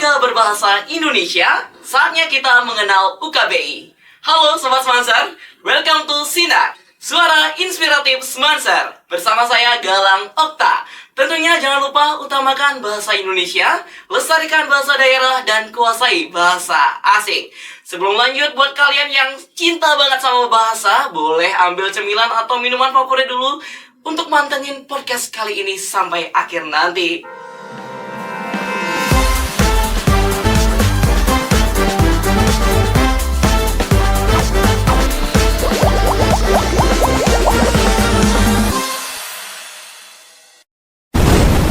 Bangga berbahasa Indonesia, saatnya kita mengenal UKBI. Halo Sobat Semanser, welcome to Sinar, suara inspiratif Semanser. Bersama saya Galang Okta. Tentunya jangan lupa utamakan bahasa Indonesia, lestarikan bahasa daerah, dan kuasai bahasa asing. Sebelum lanjut, buat kalian yang cinta banget sama bahasa, boleh ambil cemilan atau minuman favorit dulu untuk mantengin podcast kali ini sampai akhir nanti.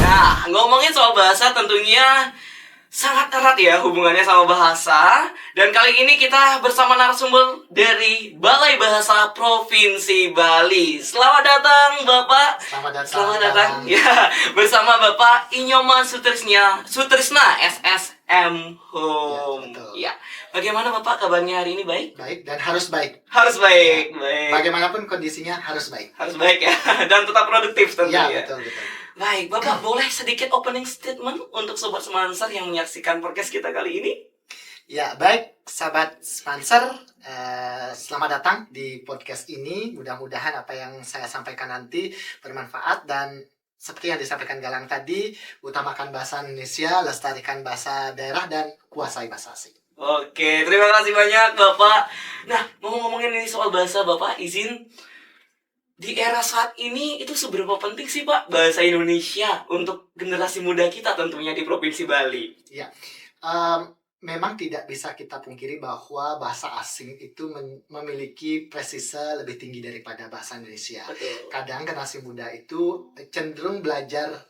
Nah, ngomongin soal bahasa tentunya sangat erat ya hubungannya sama bahasa. Dan kali ini kita bersama narasumber dari Balai Bahasa Provinsi Bali. Selamat datang Bapak. Selamat datang. Ya, bersama Bapak Inyoman Sutrisna SSM Home. Ya, betul. Ya. Bagaimana Bapak kabarnya hari ini, baik? Baik dan harus baik. Harus baik, Ya. baik. Bagaimanapun kondisinya harus baik. Harus baik ya. Dan tetap produktif tentunya. Ya, betul. Baik, Bapak boleh sedikit opening statement untuk Sobat Semanser yang menyaksikan podcast kita kali ini? Ya, baik sahabat sponsor, selamat datang di podcast ini. Mudah-mudahan apa yang saya sampaikan nanti bermanfaat dan seperti yang disampaikan Galang tadi, utamakan bahasa Indonesia, lestarikan bahasa daerah dan kuasai bahasa asing. Oke, terima kasih banyak Bapak. Nah, ngomongin ini soal bahasa, Bapak izin di era saat ini itu seberapa penting sih Pak bahasa Indonesia untuk generasi muda kita tentunya di Provinsi Bali? Ya, memang tidak bisa kita pungkiri bahwa bahasa asing itu memiliki presise lebih tinggi daripada bahasa Indonesia. Betul. Kadang generasi muda itu cenderung belajar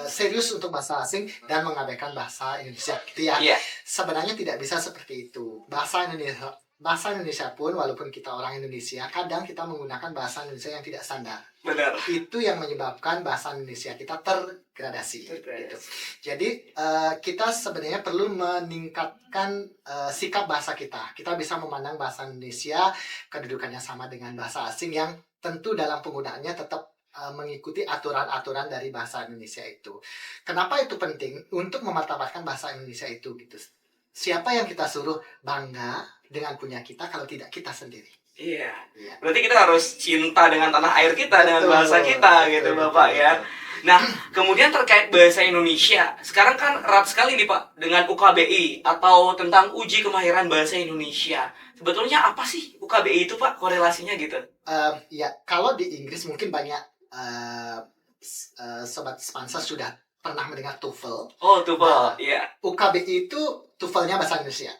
serius untuk bahasa asing dan mengabaikan bahasa Indonesia, gitu ya. Iya. Sebenarnya tidak bisa seperti itu. Bahasa Indonesia pun, walaupun kita orang Indonesia, kadang kita menggunakan bahasa Indonesia yang tidak standar. Benar. Itu yang menyebabkan bahasa Indonesia kita tergradasi. Gitu. Jadi kita sebenarnya perlu meningkatkan sikap bahasa kita. Kita bisa memandang bahasa Indonesia kedudukannya sama dengan bahasa asing yang tentu dalam penggunaannya tetap mengikuti aturan-aturan dari bahasa Indonesia itu. Kenapa itu penting? Untuk memartabatkan bahasa Indonesia itu gitu. Siapa yang kita suruh bangga dengan punya kita kalau tidak kita sendiri? Iya. Iya. Berarti kita harus cinta dengan tanah air kita, dengan bahasa kita gitu Bapak ya. Nah, kemudian terkait bahasa Indonesia, sekarang kan erat sekali nih Pak dengan UKBI atau tentang uji kemahiran bahasa Indonesia. Sebetulnya apa sih UKBI itu Pak, korelasinya gitu? Ya, kalau di Inggris mungkin banyak sobat sponsor sudah pernah mendengar TOEFL. Oh, tuh Pak. Nah, Iya. UKBI itu TOEFL-nya bahasa Indonesia.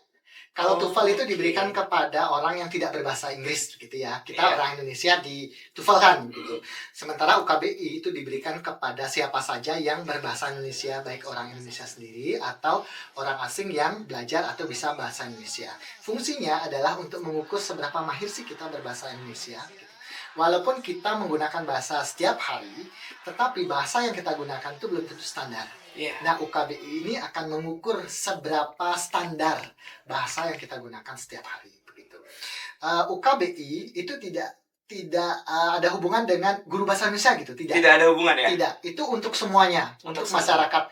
Kalau TOEFL itu diberikan kepada orang yang tidak berbahasa Inggris, gitu ya. Kita Iya. orang Indonesia di TOEFL-kan, gitu. Sementara UKBI itu diberikan kepada siapa saja yang berbahasa Indonesia, baik orang Indonesia sendiri atau orang asing yang belajar atau bisa bahasa Indonesia. Fungsinya adalah untuk mengukur seberapa mahir sih kita berbahasa Indonesia. Walaupun kita menggunakan bahasa setiap hari, tetapi bahasa yang kita gunakan itu belum tentu standar. Iya. Nah, UKBI ini akan mengukur seberapa standar bahasa yang kita gunakan setiap hari, begitu. UKBI itu tidak ada hubungan dengan guru bahasa Indonesia gitu, tidak. Tidak ada hubungan ya? Tidak, itu untuk semuanya, Untuk untuk masyarakat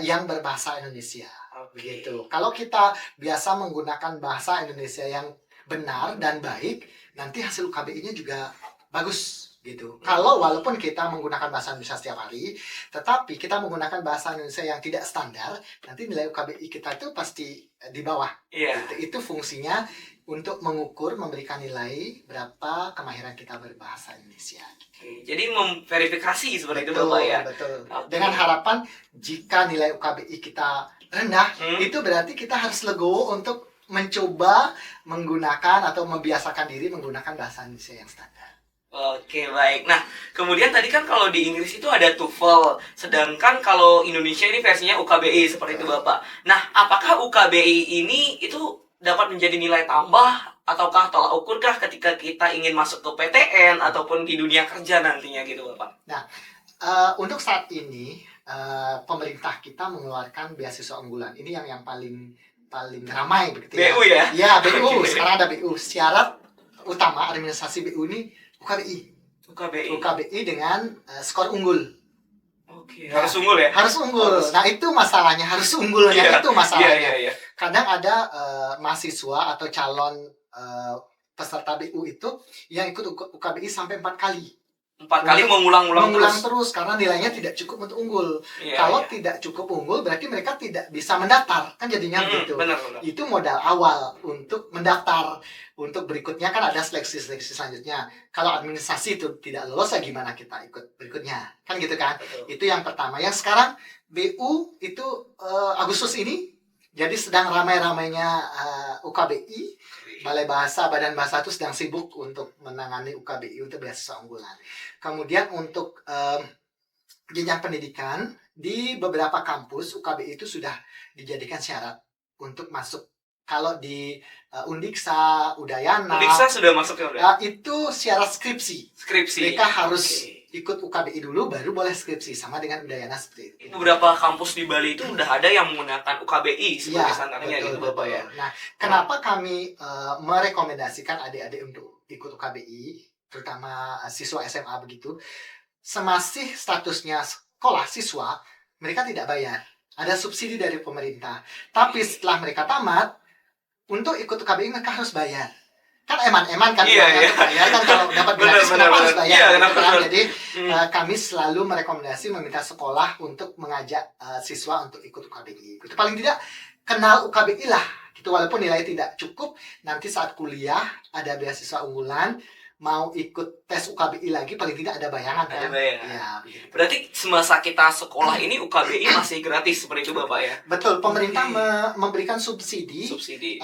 yang berbahasa Indonesia. Oke. Begitu. Kalau kita biasa menggunakan bahasa Indonesia yang benar dan baik, nanti hasil UKBI-nya juga bagus gitu. Kalau walaupun kita menggunakan bahasa Indonesia setiap hari, tetapi kita menggunakan bahasa Indonesia yang tidak standar, nanti nilai UKBI kita itu pasti di bawah. Iya. Itu fungsinya untuk mengukur, memberikan nilai berapa kemahiran kita berbahasa Indonesia. Oke, jadi memverifikasi seperti itu Bapak ya? Betul. Oke. Dengan harapan jika nilai UKBI kita rendah, itu berarti kita harus legowo untuk mencoba menggunakan atau membiasakan diri menggunakan bahasa Indonesia yang standar. Oke, baik. Nah, kemudian tadi kan kalau di Inggris itu ada TOEFL, sedangkan kalau Indonesia ini versinya UKBI seperti itu Bapak. Nah, apakah UKBI ini itu dapat menjadi nilai tambah ataukah tolak ukurkah ketika kita ingin masuk ke PTN ataupun di dunia kerja nantinya gitu Bapak? Nah, untuk saat ini pemerintah kita mengeluarkan beasiswa unggulan. Ini yang paling ramai begitu ya. BU ya? Ya, BU. Oke. Sekarang ada BU. Syarat utama administrasi BU ini UKBI. UKBI. UKBI dengan skor unggul. Oke, Nah, harus unggul ya? harus unggul. Harus. Nah, itu masalahnya, harus unggulnya Iya, itu masalahnya. iya. Kadang ada mahasiswa atau calon peserta BU itu yang ikut UKBI sampai 4 kali. 4 kali Untuk mengulang terus karena nilainya tidak cukup untuk unggul. Iya, Kalau iya. tidak cukup unggul berarti mereka tidak bisa mendaftar, kan jadinya begitu. Benar. Itu modal awal untuk mendaftar. Untuk berikutnya kan ada seleksi selanjutnya. Kalau administrasi itu tidak lolos, ya gimana kita ikut berikutnya? Kan gitu kan? Betul. Itu yang pertama. Yang sekarang BU itu Agustus ini jadi sedang ramai-ramainya UKBI. Balai Bahasa, Badan Bahasa itu sedang sibuk untuk menangani UKBI untuk beasiswa unggulan. Kemudian untuk jenjang pendidikan di beberapa kampus UKBI itu sudah dijadikan syarat untuk masuk. Kalau di Undiksa, Udayana, Undiksa sudah masuk ya udah? itu syarat skripsi. Skripsi. Mereka harus ikut UKBI dulu baru boleh skripsi, sama dengan Udayana seperti itu. Beberapa kampus di Bali itu udah ada yang menggunakan UKBI sebagai standarnya gitu Bapak ya. Nah, kenapa kami merekomendasikan adik-adik untuk ikut UKBI, terutama siswa SMA begitu, semasih statusnya sekolah siswa, mereka tidak bayar. Ada subsidi dari pemerintah. Tapi setelah mereka tamat, untuk ikut UKBI mereka harus bayar. Kan eman-eman kan, Iya. bayar kan, kalau dapat gratis kenapa harus bayar? Iya, gitu kenapa kan? harus- Jadi kami selalu merekomendasi meminta sekolah untuk mengajak siswa untuk ikut UKBI. Itu paling tidak kenal UKBI lah. Gitu, walaupun nilai tidak cukup, nanti saat kuliah ada beasiswa unggulan, mau ikut tes UKBI lagi paling tidak ada bayangan kan? Ada bayangan. Ya, begitu. Berarti semasa kita sekolah ini UKBI masih gratis seperti itu Bapak ya? Betul, pemerintah memberikan subsidi Subsidi.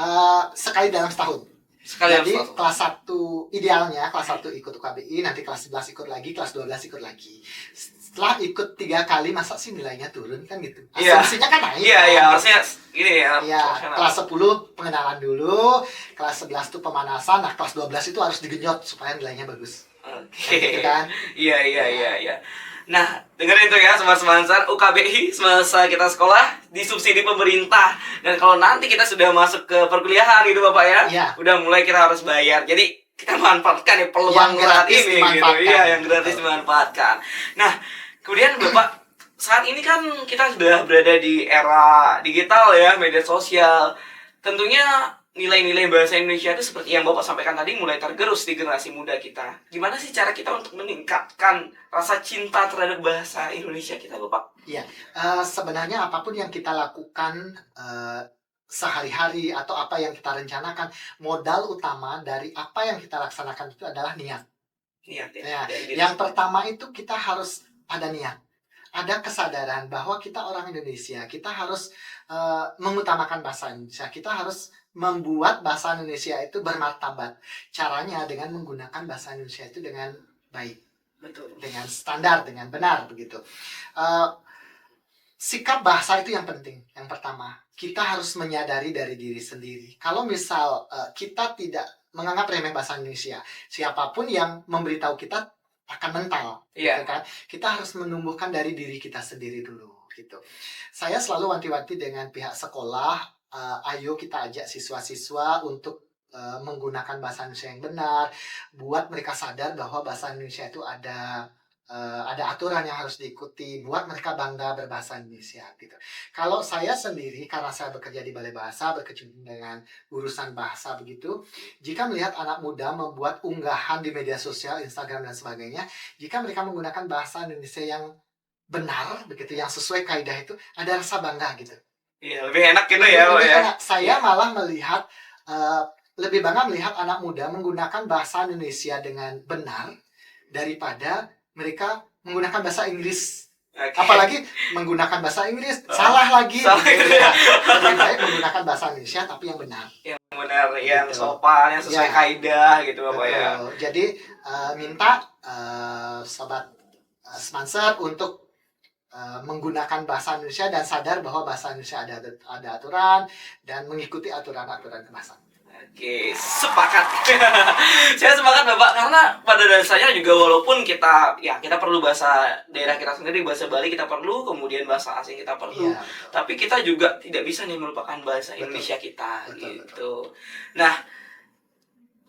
sekali dalam setahun. Sekali Jadi harus kelas 1 idealnya kelas 1 ikut UKBI, nanti kelas 11 ikut lagi, kelas 12 ikut lagi. Setelah ikut 3 kali, masa sih nilainya turun kan gitu. Iya. Asumsinya kan naik. Iya, kan? harusnya ini ya. Iya, profesional. kelas 10 pengenalan dulu, kelas 11 itu pemanasan, nah kelas 12 itu harus digenjot supaya nilainya bagus. Oke. Gitu kan? Iya. Nah, dengerin tuh ya Sobat Semansar, UKBI semasa kita sekolah disubsidi pemerintah. Dan kalau nanti kita sudah masuk ke perkuliahan gitu Bapak ya, Iya. udah mulai kita harus bayar. Jadi kita manfaatkan ya peluang Yang saat gratis ini gitu. dimanfaatkan. Iya, yang gratis dimanfaatkan. Nah, kemudian Bapak, saat ini kan kita sudah berada di era digital ya, media sosial. Tentunya nilai-nilai bahasa Indonesia itu seperti yang Bapak sampaikan tadi mulai tergerus di generasi muda kita. Gimana sih cara kita untuk meningkatkan rasa cinta terhadap bahasa Indonesia kita, Bapak? Iya, sebenarnya apapun yang kita lakukan sehari-hari atau apa yang kita rencanakan, modal utama dari apa yang kita laksanakan itu adalah niat. Niat ya. Ya, dari diri yang sendiri. pertama itu kita harus ada niat. Ada kesadaran bahwa kita orang Indonesia, kita harus mengutamakan bahasa Indonesia. Kita harus membuat bahasa Indonesia itu bermartabat. Caranya dengan menggunakan bahasa Indonesia itu dengan baik, Betul. dengan standar, dengan benar begitu. Sikap bahasa itu yang penting. Yang pertama, kita harus menyadari dari diri sendiri. Kalau misal kita tidak menganggap remeh bahasa Indonesia, siapapun yang memberitahu kita akan mental, Iya. gitu kan? Kita harus menumbuhkan dari diri kita sendiri dulu, gitu. Saya selalu wanti-wanti dengan pihak sekolah, ayo kita ajak siswa-siswa untuk menggunakan bahasa Indonesia yang benar, buat mereka sadar bahwa bahasa Indonesia itu ada aturan yang harus diikuti, buat mereka bangga berbahasa Indonesia gitu. Kalau saya sendiri, karena saya bekerja di Balai Bahasa, berkecimpung dengan urusan bahasa begitu, jika melihat anak muda membuat unggahan di media sosial, Instagram dan sebagainya, jika mereka menggunakan bahasa Indonesia yang benar begitu, yang sesuai kaidah itu, ada rasa bangga gitu. Iya, lebih enak gitu ya, Pak Lebih ya. enak. Saya malah melihat lebih bangga melihat anak muda menggunakan bahasa Indonesia dengan benar daripada mereka menggunakan bahasa Inggris. Oke. Apalagi menggunakan bahasa Inggris salah lagi. Salah. Gitu ya. Lebih baik menggunakan bahasa Indonesia tapi yang benar. Benar, yang Gitu. sopan, yang sesuai Ya. kaidah gitu Bapak ya. Betul. Jadi minta sobat Semanser untuk menggunakan bahasa Indonesia dan sadar bahwa bahasa Indonesia ada aturan dan mengikuti aturan-aturan kebahasaan. Oke, sepakat. Saya sepakat Bapak, karena pada dasarnya juga walaupun kita perlu bahasa daerah kita sendiri, bahasa Bali kita perlu, kemudian bahasa asing kita perlu. Iya, betul. Tapi kita juga tidak bisa nih melupakan bahasa Betul. Indonesia kita Betul, gitu. Nah,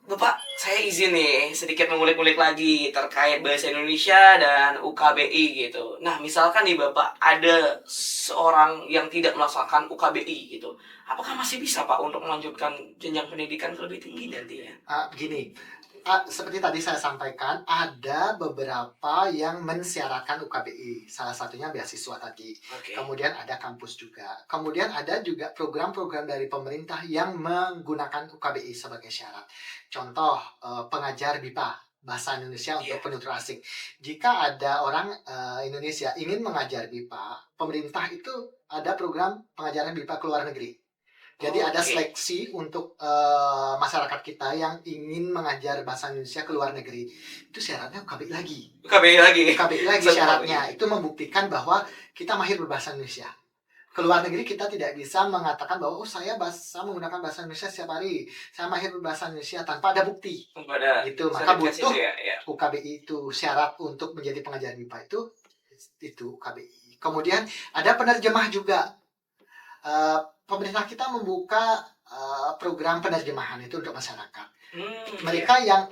Bapak, saya izin nih sedikit mengulik-ulik lagi terkait bahasa Indonesia dan UKBI gitu. Nah, misalkan nih Bapak ada seorang yang tidak melaksanakan UKBI gitu. Apakah masih bisa Pak untuk melanjutkan jenjang pendidikan ke lebih tinggi nantinya? Begini, seperti tadi saya sampaikan, ada beberapa yang mensyaratkan UKBI. Salah satunya beasiswa tadi. Oke. Kemudian ada kampus juga. Kemudian ada juga program-program dari pemerintah yang menggunakan UKBI sebagai syarat. Contoh, pengajar BIPA, Bahasa Indonesia untuk Iya. penutur asing. Jika ada orang Indonesia ingin mengajar BIPA, pemerintah itu ada program pengajaran BIPA ke luar negeri. Jadi ada Oke. seleksi untuk masyarakat kita yang ingin mengajar bahasa Indonesia ke luar negeri. Itu syaratnya UKBI lagi. UKBI lagi. UKBI lagi Satu syaratnya. Itu membuktikan bahwa kita mahir berbahasa Indonesia. Ke luar negeri kita tidak bisa mengatakan bahwa saya menggunakan bahasa Indonesia setiap hari. Saya mahir berbahasa Indonesia tanpa ada bukti. Pada Gitu. Maka sertifikasi butuh itu ya. UKBI itu syarat untuk menjadi pengajar BIPA itu UKBI. Kemudian ada penerjemah juga. Pemerintah kita membuka program penerjemahan itu untuk masyarakat. Mereka yang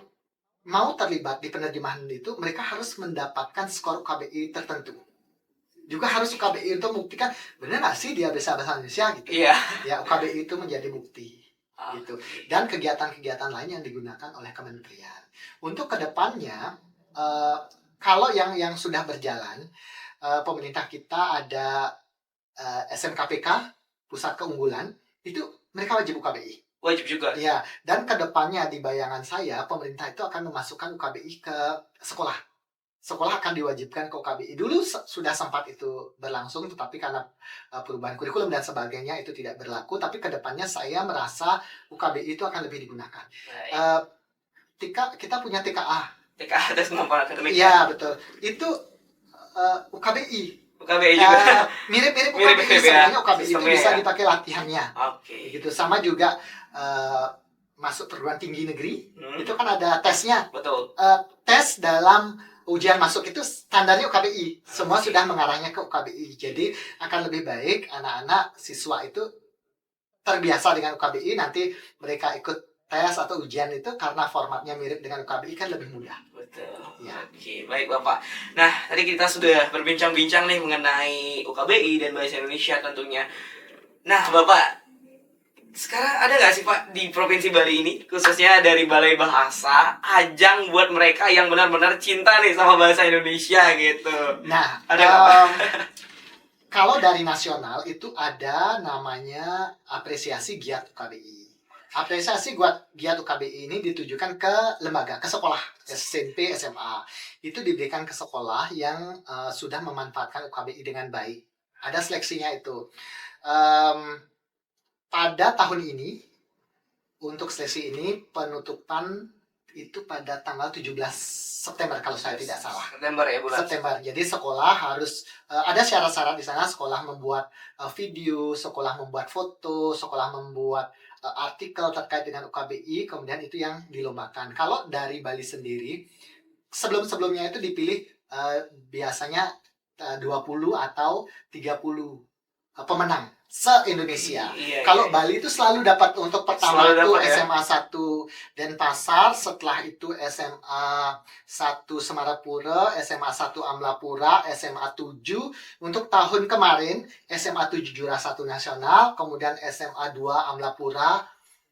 mau terlibat di penerjemahan itu, mereka harus mendapatkan skor UKBI tertentu. Juga harus UKBI untuk membuktikan benar nggak sih dia bisa bahasa Indonesia gitu. Iya. Ya UKBI itu menjadi bukti. Gitu. Dan kegiatan-kegiatan lain yang digunakan oleh kementerian. Untuk kedepannya, kalau yang sudah berjalan, pemerintah kita ada SMKPK, Pusat Keunggulan, itu mereka wajib UKBI. Wajib juga. Ya, dan kedepannya di bayangan saya, pemerintah itu akan memasukkan UKBI ke sekolah. Sekolah akan diwajibkan ke UKBI. Dulu sudah sempat itu berlangsung, tetapi karena perubahan kurikulum dan sebagainya itu tidak berlaku. Tapi kedepannya saya merasa UKBI itu akan lebih digunakan. Kita punya TKA. TKA, tes kemampuan akademik. Iya, betul. Itu UKBI. UKBI juga. Mirip-mirip Mirip-mirip UKBI. ya, Sebenarnya UKBI itu sistemnya bisa ya. dipakai latihannya. Oke. Gitu. Sama juga masuk perguruan tinggi negeri, itu kan ada tesnya. Betul. Tes dalam ujian masuk itu standarnya UKBI. Semua sudah mengarahnya ke UKBI. Jadi akan lebih baik anak-anak siswa itu terbiasa dengan UKBI, nanti mereka ikut tes atau ujian itu karena formatnya mirip dengan UKBI kan lebih mudah. Betul. Ya. Oke, baik Bapak. Nah, tadi kita sudah berbincang-bincang nih mengenai UKBI dan bahasa Indonesia tentunya. Nah, Bapak, sekarang ada nggak sih Pak di Provinsi Bali ini, khususnya dari Balai Bahasa, ajang buat mereka yang benar-benar cinta nih sama bahasa Indonesia gitu? Nah, Ada nggak, Pak? kalau dari nasional itu ada namanya apresiasi giat UKBI. Apresiasi giat UKBI ini ditujukan ke lembaga, ke sekolah, SMP, SMA. Itu diberikan ke sekolah yang sudah memanfaatkan UKBI dengan baik. Ada seleksinya itu. Pada tahun ini, untuk seleksi ini, penutupan itu pada tanggal 17 September kalau saya tidak salah. September ya, bulan September. Jadi sekolah harus ada syarat-syarat di sana. Sekolah membuat video, sekolah membuat foto, sekolah membuat artikel terkait dengan UKBI. Kemudian itu yang dilombakan. Kalau dari Bali sendiri, sebelum-sebelumnya itu dipilih biasanya 20 atau 30 pemenang se-Indonesia. Kalau Bali itu selalu dapat untuk pertama Selalu itu dapat, ya? SMA 1 Denpasar, setelah itu SMA 1 Semarapura, SMA 1 Amlapura, SMA 7. Untuk tahun kemarin SMA 7 juara 1 nasional, kemudian SMA 2 Amlapura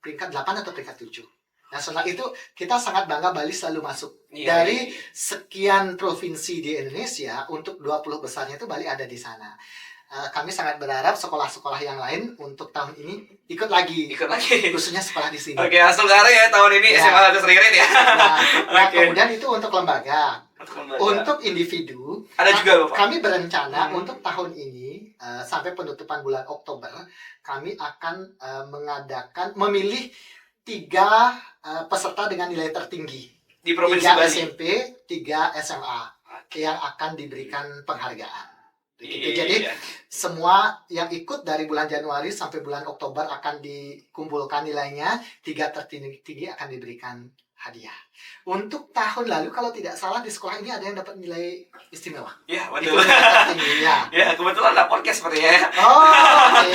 peringkat 8 atau peringkat 7. Nah, setelah itu kita sangat bangga Bali selalu masuk. Dari sekian provinsi di Indonesia, untuk 20 besarnya itu Bali ada di sana. Kami sangat berharap sekolah-sekolah yang lain untuk tahun ini ikut lagi. Khususnya sekolah di sini. Oke, langsung kare ya tahun ini SMA 1 Ririt ya. Nah, kemudian itu untuk lembaga. Untuk individu, ada juga Bapak. Kami berencana untuk tahun ini sampai penutupan bulan Oktober, kami akan memilih 3 peserta dengan nilai tertinggi. Di Provinsi 3 Bali. SMP, 3 SMA yang akan diberikan penghargaan. Jadi semua yang ikut dari bulan Januari sampai bulan Oktober akan dikumpulkan nilainya, 3 tertinggi akan diberikan hadiah. Untuk tahun lalu kalau tidak salah di sekolah ini ada yang dapat nilai istimewa. Ya, betul. Ya. Ya, kebetulan ada podcast sepertinya ya. Oh, oke.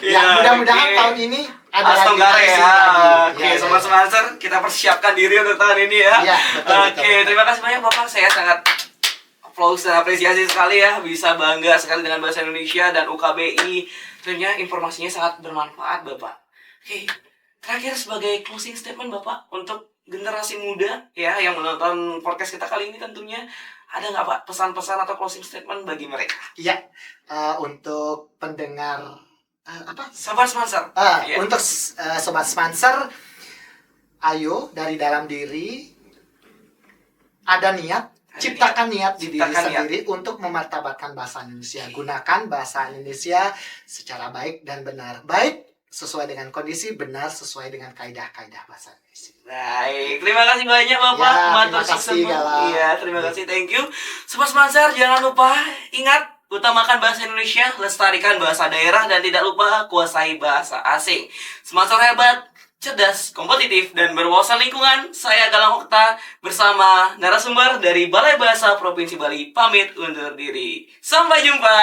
Ya, mudah-mudahan tahun ini ada Khas lagi, Tenggara ada ya. sini lagi. Oke, Ya, Sobat ya. Semanser, kita persiapkan diri untuk tahun ini ya. Iya, betul, Oke, betul. terima kasih banyak Bapak. Saya sangat applause dan apresiasi sekali ya, bisa bangga sekali dengan bahasa Indonesia dan UKBI. Tentunya informasinya sangat bermanfaat Bapak. Oke, terakhir sebagai closing statement Bapak untuk generasi muda ya yang menonton podcast kita kali ini, tentunya ada nggak Pak pesan-pesan atau closing statement bagi mereka? Iya, untuk pendengar apa? Sobat Semanser. Ya. Untuk sobat sponsor, ayo dari dalam diri ada niat, ciptakan niat di diri Ciptakan sendiri untuk memartabatkan bahasa Indonesia. Gunakan bahasa Indonesia secara baik dan benar. Baik sesuai dengan kondisi, benar sesuai dengan kaidah-kaidah bahasa Indonesia. Baik, terima kasih banyak Bapak. Ya, Matur terima kasih, suwun. Galang. Iya, terima kasih, thank you. Sobat Semanser, jangan lupa ingat utamakan bahasa Indonesia, lestarikan bahasa daerah, dan tidak lupa kuasai bahasa asing. Semanser hebat, cerdas, kompetitif, dan berwawasan lingkungan. Saya Galang Okta bersama narasumber dari Balai Bahasa Provinsi Bali pamit undur diri. Sampai jumpa.